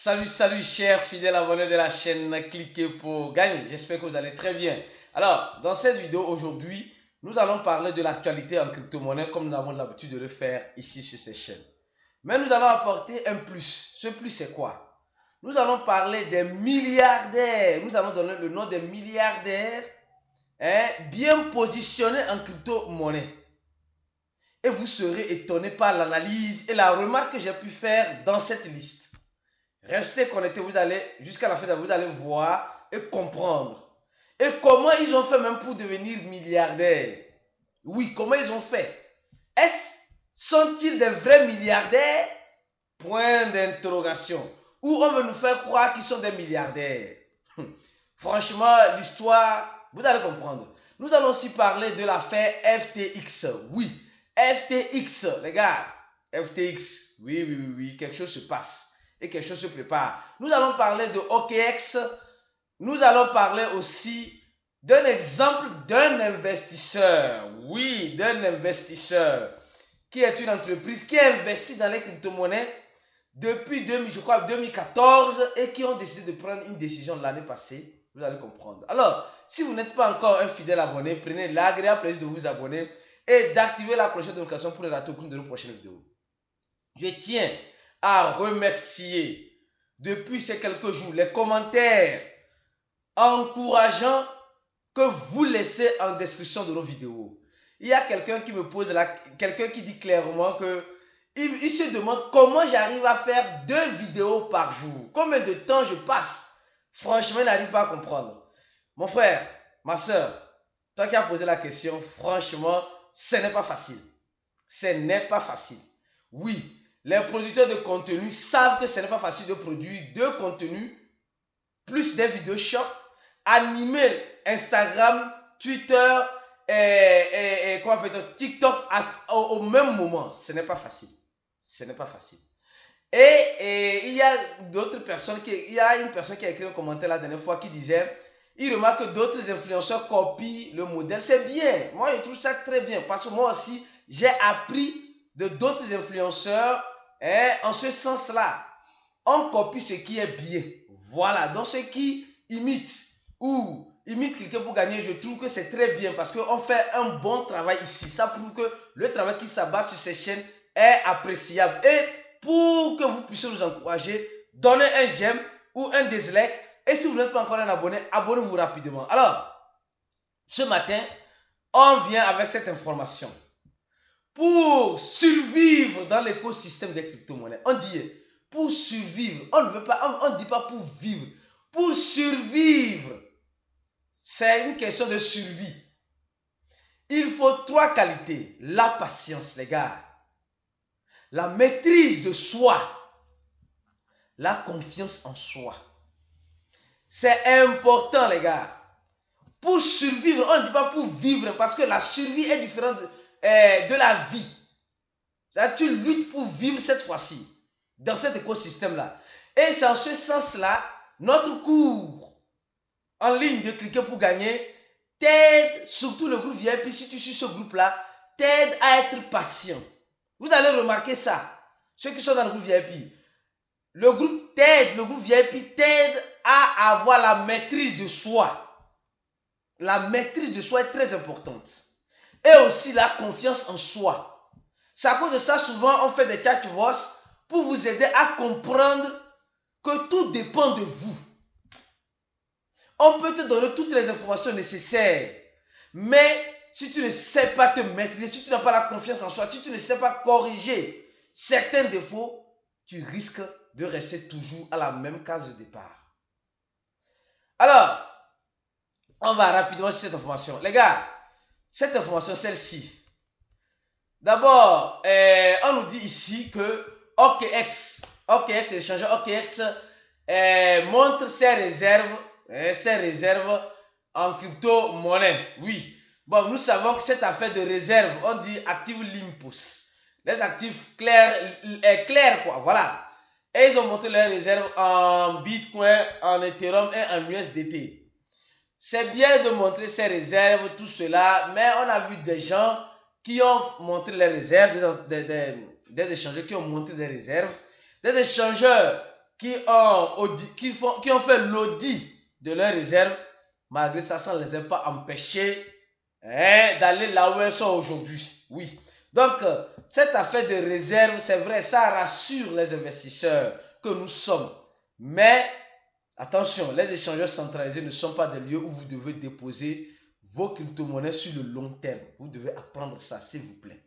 Salut chers fidèles abonnés de la chaîne Cliquez pour gagner. J'espère que vous allez très bien. Alors, dans cette vidéo aujourd'hui, nous allons parler de l'actualité en crypto-monnaie comme nous avons l'habitude de le faire ici sur ces chaînes. Mais nous allons apporter un plus. Ce plus c'est quoi? Nous allons parler des milliardaires. Nous allons donner le nom des milliardaires bien positionnés en crypto-monnaie. Et vous serez étonné par l'analyse et la remarque que j'ai pu faire dans cette liste. Restez connectés, vous allez jusqu'à la fin, vous allez voir et comprendre. Et comment ils ont fait même pour devenir milliardaires. Oui, comment ils ont fait. Sont-ils des vrais milliardaires? Point d'interrogation. Ou on veut nous faire croire qu'ils sont des milliardaires. Franchement, l'histoire, vous allez comprendre. Nous allons aussi parler de l'affaire FTX. Oui, FTX, les gars. FTX, oui, quelque chose se passe. Et quelque chose se prépare. Nous allons parler de OKX. Nous allons parler aussi d'un exemple d'un investisseur. Oui, d'un investisseur qui est une entreprise qui investit dans les crypto-monnaies depuis 2014 et qui ont décidé de prendre une décision l'année passée. Vous allez comprendre. Alors, si vous n'êtes pas encore un fidèle abonné, prenez l'agréable plaisir de vous abonner et d'activer la cloche de notification pour ne rater aucune de nos prochaines vidéos. Je tiens à remercier depuis ces quelques jours les commentaires encourageants que vous laissez en description de nos vidéos. Il y a quelqu'un qui me pose quelqu'un qui dit clairement que il se demande comment j'arrive à faire 2 vidéos par jour. Combien de temps je passe? Franchement, il n'arrive pas à comprendre. Mon frère, ma soeur, toi qui as posé la question, franchement, ce n'est pas facile. Ce n'est pas facile. Oui. Les producteurs de contenu savent que ce n'est pas facile de produire 2 contenus, plus des vidéos short, animer Instagram, Twitter et TikTok au même moment. Ce n'est pas facile. Ce n'est pas facile. Et il y a d'autres personnes, il y a une personne qui a écrit un commentaire la dernière fois qui disait, il remarque que d'autres influenceurs copient le modèle. C'est bien. Moi, je trouve ça très bien parce que moi aussi, j'ai appris de d'autres influenceurs. En ce sens-là, on copie ce qui est bien. Voilà. Donc, ceux qui imitent ou imitent quelqu'un pour gagner, je trouve que c'est très bien parce qu'on fait un bon travail ici. Ça prouve que le travail qui s'abat sur ces chaînes est appréciable. Et pour que vous puissiez nous encourager, donnez un j'aime ou un dislike. Et si vous n'êtes pas encore un abonné, abonnez-vous rapidement. Alors, ce matin, on vient avec cette information. Pour survivre dans l'écosystème des crypto-monnaies, on dit pour survivre, on ne dit pas pour vivre. Pour survivre, c'est une question de survie. Il faut 3 qualités. La patience, les gars. La maîtrise de soi. La confiance en soi. C'est important, les gars. Pour survivre, on ne dit pas pour vivre parce que la survie est différente de la vie. Tu luttes pour vivre cette fois-ci dans cet écosystème-là. Et c'est en ce sens-là, notre cours en ligne de Cliquer pour gagner t'aide, surtout le groupe VIP, si tu suis ce groupe-là, t'aide à être patient. Vous allez remarquer ça. Ceux qui sont dans le groupe VIP, le groupe VIP t'aide à avoir la maîtrise de soi. La maîtrise de soi est très importante. Et aussi la confiance en soi. C'est à cause de ça, souvent, on fait des chat voice pour vous aider à comprendre que tout dépend de vous. On peut te donner toutes les informations nécessaires. Mais si tu ne sais pas te maîtriser, si tu n'as pas la confiance en soi, si tu ne sais pas corriger certains défauts, tu risques de rester toujours à la même case de départ. Alors, on va rapidement sur cette information. Les gars, cette information, celle-ci. D'abord, on nous dit ici que OKX, l'échangeur OKX montre ses réserves en crypto-monnaie. Oui. Bon, nous savons que cette affaire de réserve, on dit active limpos. Les actifs clairs, quoi. Voilà. Et ils ont montré leurs réserves en Bitcoin, en Ethereum et en USDT. C'est bien de montrer ses réserves, tout cela, mais on a vu des gens qui ont montré les réserves, des échangeurs qui ont montré des réserves, des échangeurs qui ont fait l'audit de leurs réserves, malgré ça, ça ne les a pas empêchés d'aller là où elles sont aujourd'hui. Oui. Donc, cette affaire de réserve, c'est vrai, ça rassure les investisseurs que nous sommes. Mais, attention, les échangeurs centralisés ne sont pas des lieux où vous devez déposer vos crypto-monnaies sur le long terme. Vous devez apprendre ça, s'il vous plaît.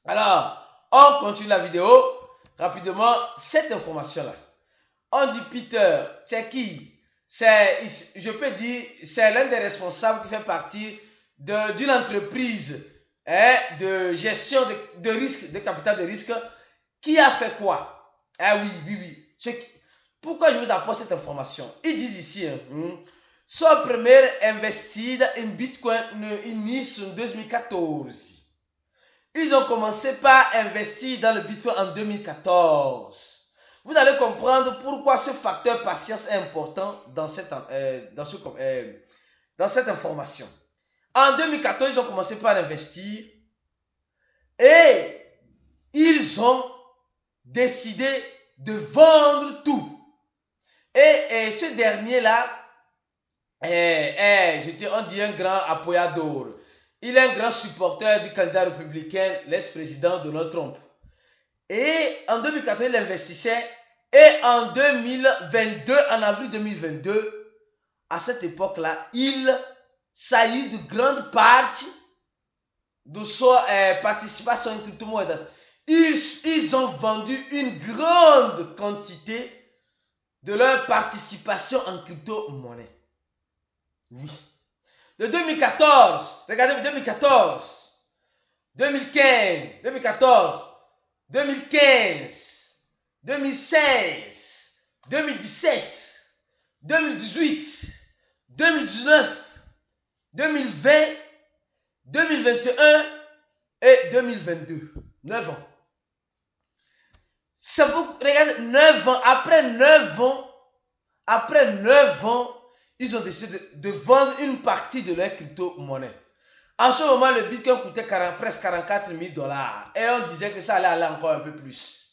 Alors, on continue la vidéo. Rapidement, cette information-là. On dit Peter, c'est qui? Je peux dire, c'est l'un des responsables qui fait partie d'une entreprise de gestion de risque, de capital de risque, qui a fait quoi? Ah oui. Pourquoi je vous apporte cette information? Ils disent ici, son premier investir in Bitcoin in 2014. Ils ont commencé par investir dans le Bitcoin en 2014. Vous allez comprendre pourquoi ce facteur patience est important dans cette information. En 2014, ils ont commencé par investir et ils ont décidé de vendre tout. Et ce dernier-là, on dit un grand apoyador. Il est un grand supporter du candidat républicain, l'ex-président Donald Trump. Et en 2014, il investissait. Et en 2022, en avril 2022, à cette époque-là, il s'agit de grande partie de sa participation en crypto-monnaie. Ils ont vendu une grande quantité de leur participation en crypto-monnaie. Oui. De 2014, regardez 2014, 2015, 2014, 2015, 2016, 2017, 2018, 2019, 2020, 2021 et 2022. 9 ans. C'est vous, regardez, 9 ans, après 9 ans, ils ont décidé de vendre une partie de leur crypto-monnaie. En ce moment, le Bitcoin coûtait presque 44 000 $. Et on disait que ça allait aller encore un peu plus.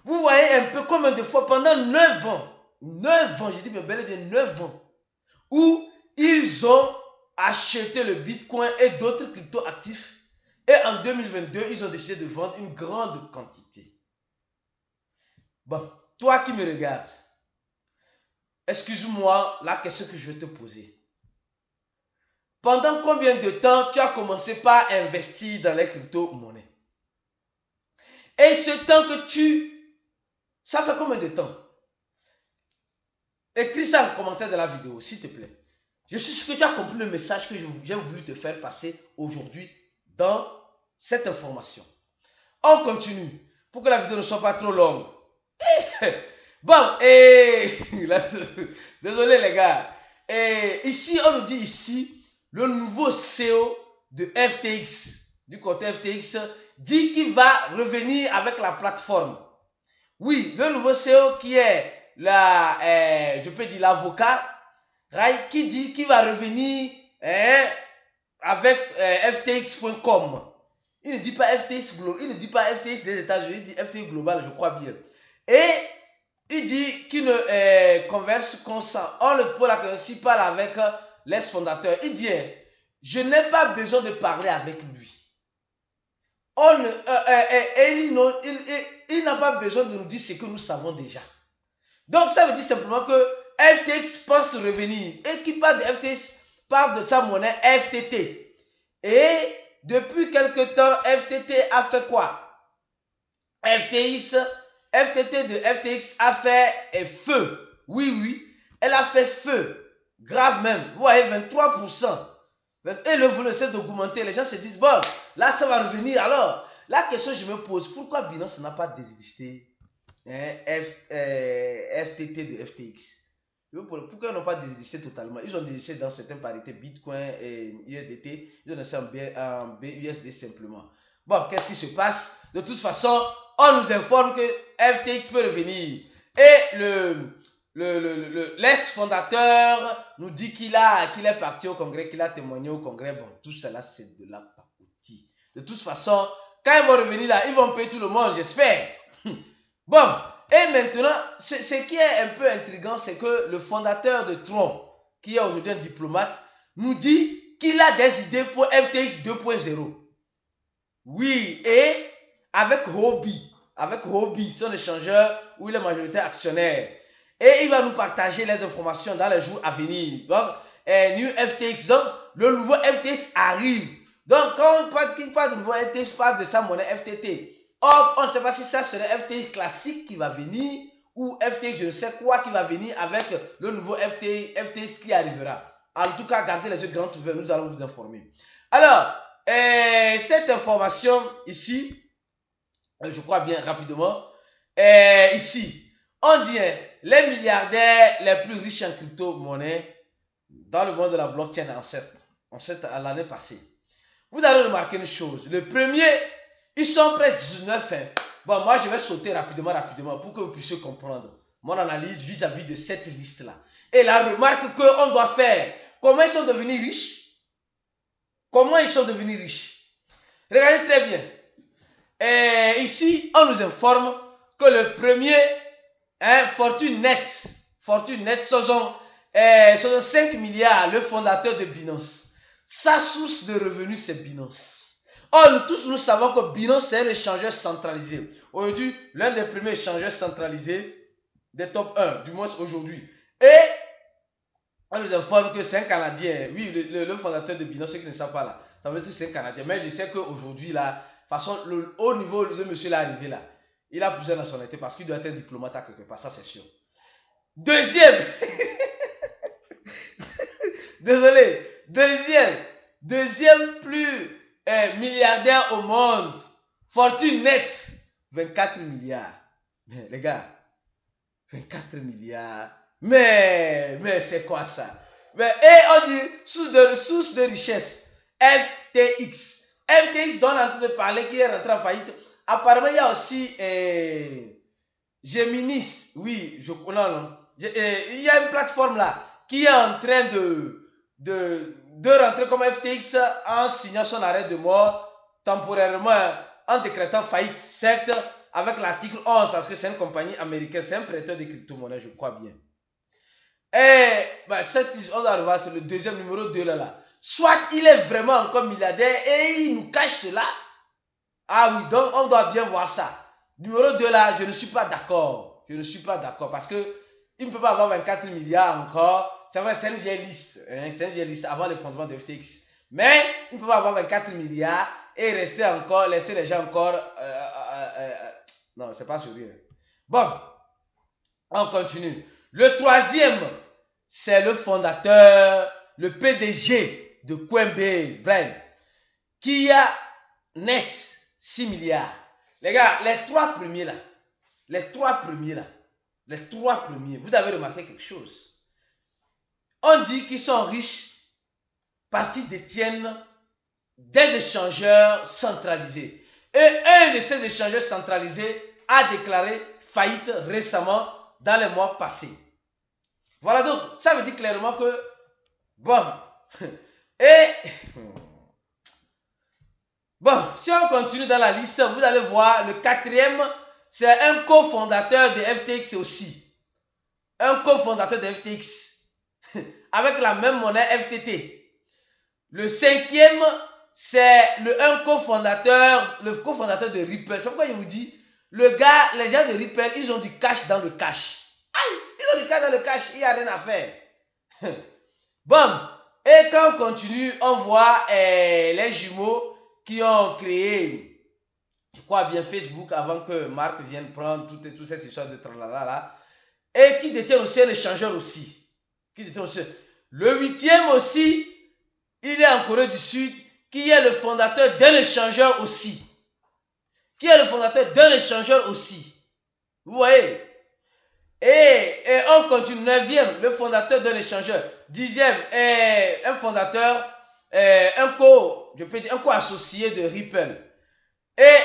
Vous voyez un peu combien de fois pendant 9 ans, je dis bel et bien 9 ans, où ils ont acheté le Bitcoin et d'autres crypto-actifs. Et en 2022, ils ont décidé de vendre une grande quantité. Bon, toi qui me regardes, excuse-moi la question que je vais te poser. Pendant combien de temps tu as commencé par investir dans les crypto-monnaies? Et ce temps que ça fait combien de temps? Écris ça en commentaire de la vidéo, s'il te plaît. Je suis sûr que tu as compris le message que j'ai voulu te faire passer aujourd'hui dans cette information. On continue pour que la vidéo ne soit pas trop longue. Bon, désolé les gars. Ici, on nous dit ici, le nouveau CEO de FTX, du côté FTX, dit qu'il va revenir avec la plateforme. Oui, le nouveau CEO qui est je peux dire l'avocat, qui dit qu'il va revenir avec ftx.com. Il ne dit pas FTX Global, il ne dit pas FTX des États-Unis, il dit FTX Global, je crois bien. Et il dit qu'il ne converse consent. On ne peut la connaître, parle avec l'ex-fondateur. Il dit, je n'ai pas besoin de parler avec lui. Il n'a pas besoin de nous dire ce que nous savons déjà. Donc ça veut dire simplement que FTX pense revenir. Et qui parle de FTX parle de sa monnaie FTT. Et depuis quelque temps, FTT a fait quoi? FTT de FTX a fait feu. Oui, elle a fait feu. Grave même. Vous voyez, 23%. Et le volume essaie d'augmenter. Les gens se disent, bon, là ça va revenir. Alors, la question que je me pose, pourquoi Binance n'a pas désisté FTT de FTX? Pourquoi ils n'ont pas désisté totalement? Ils ont désisté dans certaines parités Bitcoin et USDT. Ils ont laissé en BUSD simplement. Bon, qu'est-ce qui se passe? De toute façon, on nous informe que FTX peut revenir. Et l'ex-fondateur nous dit qu'il est parti au congrès, qu'il a témoigné au congrès. Bon, tout cela, c'est de la pacotille. De toute façon, quand ils vont revenir là, ils vont payer tout le monde, j'espère. Bon, Et maintenant, ce qui est un peu intriguant, c'est que le fondateur de Tron, qui est aujourd'hui un diplomate, nous dit qu'il a des idées pour FTX 2.0. Oui, et avec Huobi, son échangeur où il est majoritaire actionnaire. Et il va nous partager les informations dans les jours à venir. Donc, New FTX, donc le nouveau FTX arrive. Donc, quand on parle de nouveau FTX, on parle de sa monnaie FTT. Or, on ne sait pas si ça serait FTX classique qui va venir ou FTX je ne sais quoi qui va venir avec le nouveau FTX qui arrivera. En tout cas, gardez les yeux grands ouverts, nous allons vous informer. Alors, cette information ici, je crois bien rapidement, ici, on dit les milliardaires les plus riches en crypto-monnaie dans le monde de la blockchain à l'année passée. Vous allez remarquer une chose. Le premier, ils sont presque 19. Bon, moi, je vais sauter rapidement pour que vous puissiez comprendre mon analyse vis-à-vis de cette liste-là. Et la remarque qu'on doit faire, comment ils sont devenus riches? Comment ils sont devenus riches? Regardez très bien. Et ici, on nous informe que le premier, Fortune Net, ce sont 5 milliards, le fondateur de Binance. Sa source de revenus, c'est Binance. Or, nous tous, nous savons que Binance, c'est un échangeur centralisé. Aujourd'hui, l'un des premiers échangeurs centralisés des top 1, du moins aujourd'hui. Et on nous informe que c'est un Canadien. Oui, le fondateur de Binance, ceux qui ne savent pas là, ça veut dire que c'est un Canadien. Mais je sais qu'aujourd'hui, là, de toute façon, au niveau de monsieur là arrivé là, il a plusieurs nationalités parce qu'il doit être un diplomate à quelque part, ça c'est sûr. Deuxième, désolé, deuxième plus milliardaire au monde, Fortune Net, 24 milliards. Mais les gars, 24 milliards. Mais c'est quoi ça? Et on dit source de richesse, FTX. FTX dont on est en train de parler, qui est rentré en faillite. Apparemment, il y a aussi Geminis. Oui, non. Il y a une plateforme là qui est en train de rentrer comme FTX en signant son arrêt de mort temporairement, en décrétant faillite, certes, avec l'article 11, parce que c'est une compagnie américaine, c'est un prêteur de crypto-monnaie, je crois bien. Et on doit revoir sur le deuxième numéro 2 là. Soit il est vraiment encore milliardaire et il nous cache cela. Ah oui, donc on doit bien voir ça. Numéro 2 là, je ne suis pas d'accord. Je ne suis pas d'accord parce que il ne peut pas avoir 24 milliards encore. C'est vrai, c'est une vieille liste. C'est une vieille liste avant le fondement de FTX. Mais il ne peut pas avoir 24 milliards et rester encore, laisser les gens encore. Non, c'est pas sérieux. Bon, on continue. Le troisième, c'est le fondateur, le PDG de Coinbase, Brian, qui a net 6 milliards. Les gars, les trois premiers, vous avez remarqué quelque chose. On dit qu'ils sont riches parce qu'ils détiennent des échangeurs centralisés. Et un de ces échangeurs centralisés a déclaré faillite récemment dans les mois passés. Voilà, donc ça veut dire clairement que si on continue dans la liste, vous allez voir le quatrième, c'est un cofondateur de FTX aussi. Un cofondateur de FTX avec la même monnaie FTT. Le cinquième, c'est le cofondateur de Ripple. C'est pourquoi je vous dis, les gens de Ripple, ils ont du cash dans le cash. Aïe, ils ont du cash dans le cash, il n'y a rien à faire. Et quand on continue, on voit les jumeaux qui ont créé, je crois bien, Facebook avant que Mark vienne prendre toutes ces histoires de tralala là, et qui détiennent aussi un échangeur aussi. Le huitième aussi, il est en Corée du Sud, qui est le fondateur d'un échangeur aussi. Vous voyez? Et on continue. Neuvième, le fondateur d'un échangeur. Dixième, un fondateur, un co-associé de Ripple. Et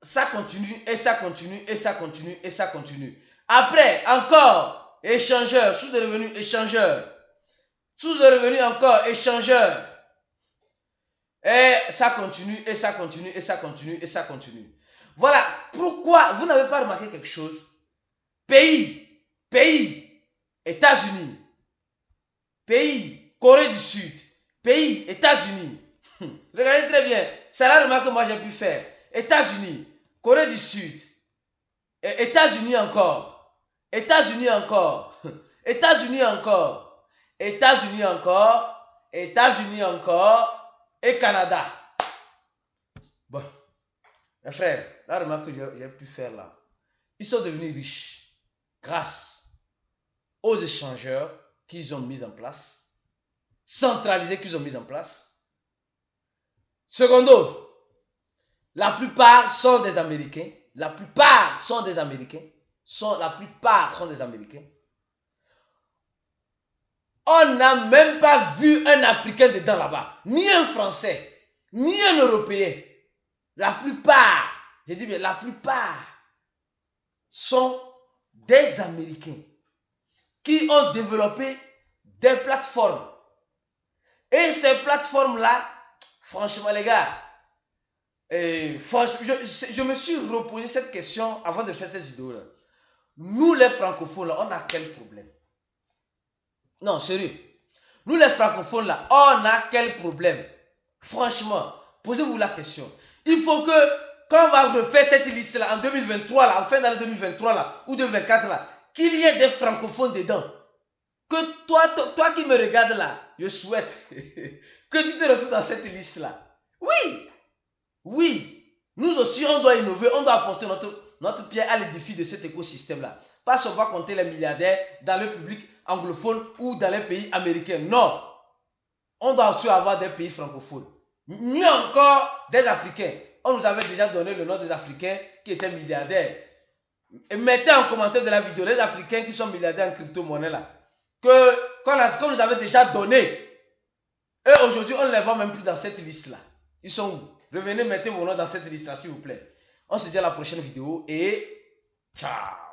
ça continue, et ça continue, et ça continue, et ça continue. Après, encore, échangeur, source de revenus, échangeur. Source de revenus, encore, échangeur. Et ça continue, et ça continue, et ça continue, et ça continue. Voilà pourquoi vous n'avez pas remarqué quelque chose. pays, États-Unis. Pays, Corée du Sud. Pays, États-Unis. Regardez très bien. C'est la remarque que moi j'ai pu faire. États-Unis, Corée du Sud. États-Unis encore. États-Unis encore. États-Unis encore. États-Unis encore. États-Unis encore. Et Canada. Bon. Mes frères, la remarque que j'ai pu faire là. Ils sont devenus riches grâce aux échangeurs qu'ils ont mis en place, centralisés qu'ils ont mis en place. Secondo, la plupart sont des Américains. La plupart sont des Américains. La plupart sont des Américains. On n'a même pas vu un Africain dedans là-bas. Ni un Français, ni un Européen. La plupart, j'ai dit bien, la plupart sont des Américains qui ont développé des plateformes. Et ces plateformes-là, franchement les gars, je me suis reposé cette question avant de faire cette vidéo-là. Nous les francophones, là, on a quel problème? Non, sérieux. Nous les francophones, là, on a quel problème? Franchement, posez-vous la question. Il faut que, quand on va refaire cette liste-là, en 2023, là, en fin d'année 2023, là, ou 2024, là, qu'il y ait des francophones dedans. Que toi qui me regardes là, je souhaite que tu te retrouves dans cette liste-là. Oui, oui. Nous aussi, on doit innover, on doit apporter notre pierre à l'édifice de cet écosystème-là. Pas on va compter les milliardaires dans le public anglophone ou dans les pays américains. Non. On doit aussi avoir des pays francophones. Mieux encore, des Africains. On nous avait déjà donné le nom des Africains qui étaient milliardaires. Et mettez en commentaire de la vidéo les Africains qui sont milliardaires en crypto-monnaie là. Qu'on nous avait déjà donné. Et aujourd'hui, on ne les voit même plus dans cette liste-là. Ils sont où? Revenez, mettez vos noms dans cette liste-là, s'il vous plaît. On se dit à la prochaine vidéo et ciao!